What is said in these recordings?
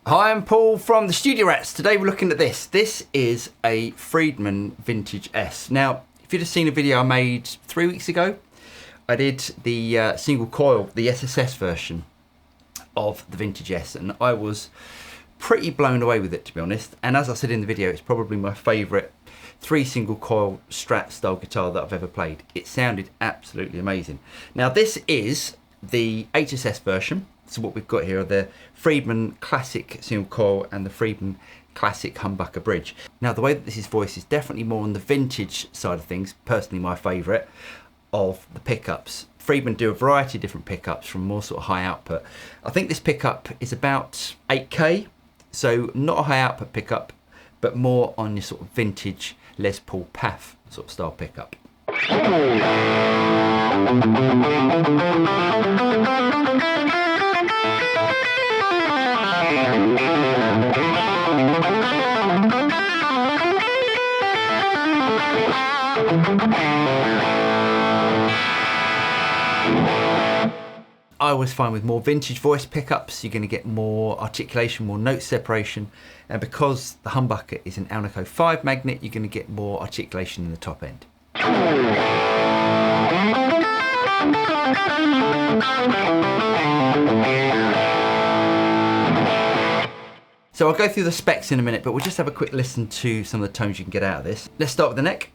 Hi, I'm Paul from the Studio Rats. Today we're looking at this. This is a Friedman Vintage S. Now, if you'd have seen a video I made 3 weeks ago, I did the single coil, the SSS version of the Vintage S, and I was pretty blown away with it, to be honest. And as I said in the video, it's probably my favourite 3 single coil Strat style guitar that I've ever played. It sounded absolutely amazing. Now, this is the HSS version. So what we've got here are the Friedman Classic single coil and the Friedman Classic humbucker bridge. Now, the way that this is voiced is definitely more on the vintage side of things, personally my favourite, of the pickups. Friedman do a variety of different pickups from more sort of high output. I think this pickup is about 8K, so not a high output pickup, but more on your sort of vintage Les Paul PAF sort of style pickup. I always find with more vintage voice pickups, you're going to get more articulation, more note separation, and because the humbucker is an Alnico 5 magnet, you're going to get more articulation in the top end. So I'll go through the specs in a minute, but we'll just have a quick listen to some of the tones you can get out of this. Let's start with the neck.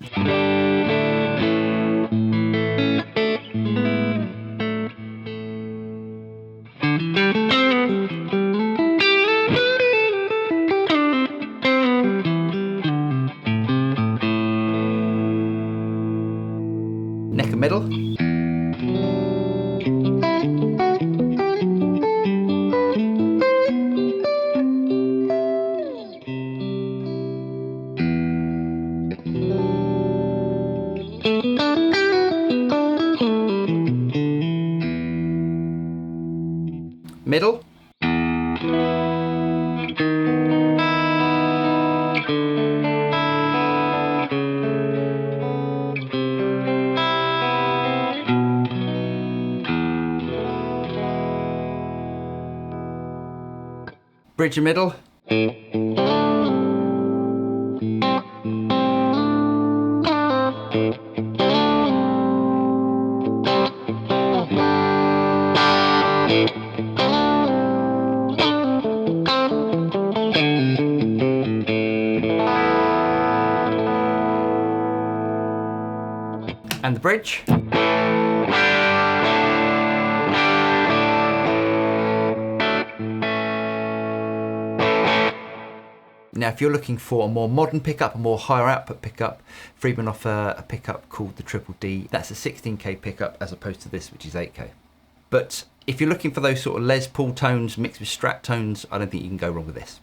Neck and middle. Middle. Bridge and middle. And the bridge. Now, if you're looking for a more modern pickup, a more higher output pickup, Friedman offer a pickup called the Triple D. That's a 16K pickup as opposed to this, which is 8K. But if you're looking for those sort of Les Paul tones mixed with Strat tones, I don't think you can go wrong with this.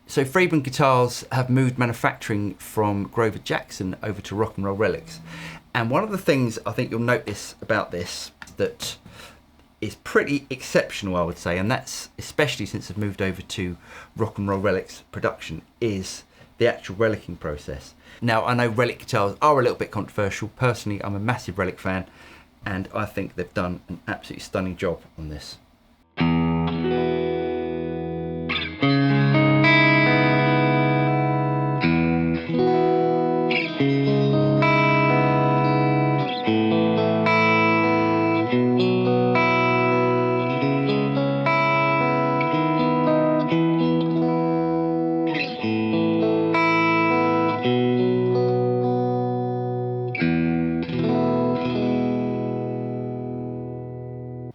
So Friedman guitars have moved manufacturing from Grover Jackson over to Rock and Roll Relics. And one of the things I think you'll notice about this that is pretty exceptional, I would say, and that's especially since I've moved over to Rock and Roll Relics production, is the actual relicing process. Now, I know relic guitars are a little bit controversial. Personally, I'm a massive relic fan, and I think they've done an absolutely stunning job on this.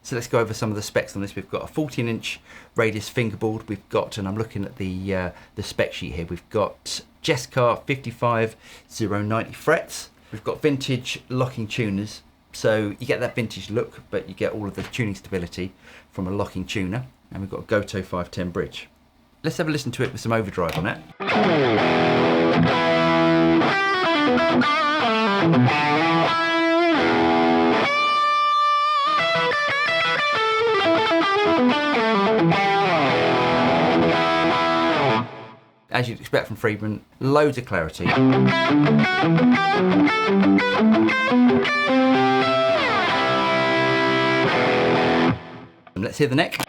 So let's go over some of the specs on this. We've got a 14-inch radius fingerboard. We've got, and I'm looking at the spec sheet here, we've got Jessica 55090 frets. We've got vintage locking tuners, so you get that vintage look, but you get all of the tuning stability from a locking tuner. And we've got a Goto 510 bridge. Let's have a listen to it with some overdrive on it. As you'd expect from Friedman, loads of clarity. And let's hear the neck.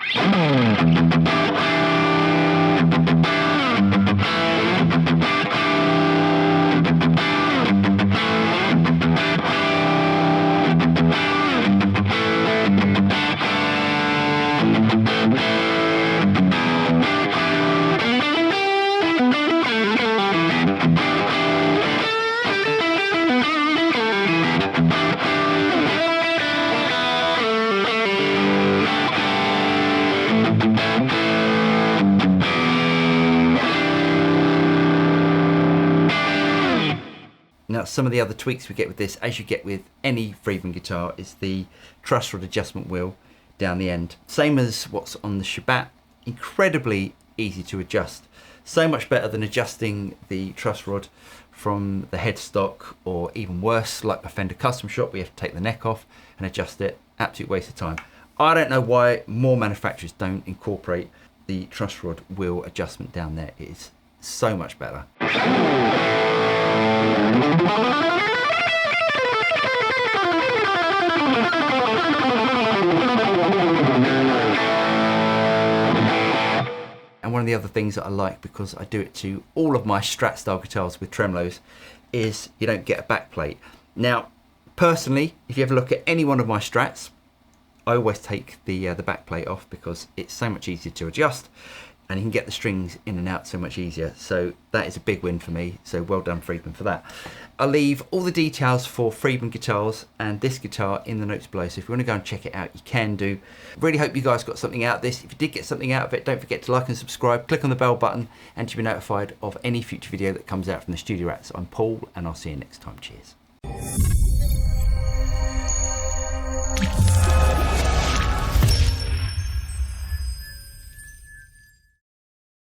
Now, some of the other tweaks we get with this, as you get with any Friedman guitar, is the truss rod adjustment wheel down the end. Same as what's on the Shabat, incredibly easy to adjust. So much better than adjusting the truss rod from the headstock, or even worse, like a Fender Custom Shop, we have to take the neck off and adjust it. Absolute waste of time. I don't know why more manufacturers don't incorporate the truss rod wheel adjustment down there. It is so much better. And one of the other things that I like, because I do it to all of my Strat style guitars with tremolos, is you don't get a back plate. Now, personally, if you ever look at any one of my Strats, I always take the back plate off because it's so much easier to adjust, and you can get the strings in and out so much easier. So that is a big win for me. So well done, Friedman, for that. I'll leave all the details for Friedman guitars and this guitar in the notes below. So if you want to go and check it out, you can do. Really hope you guys got something out of this. If you did get something out of it, don't forget to like and subscribe. Click on the bell button and to be notified of any future video that comes out from the Studio Rats. I'm Paul, and I'll see you next time. Cheers.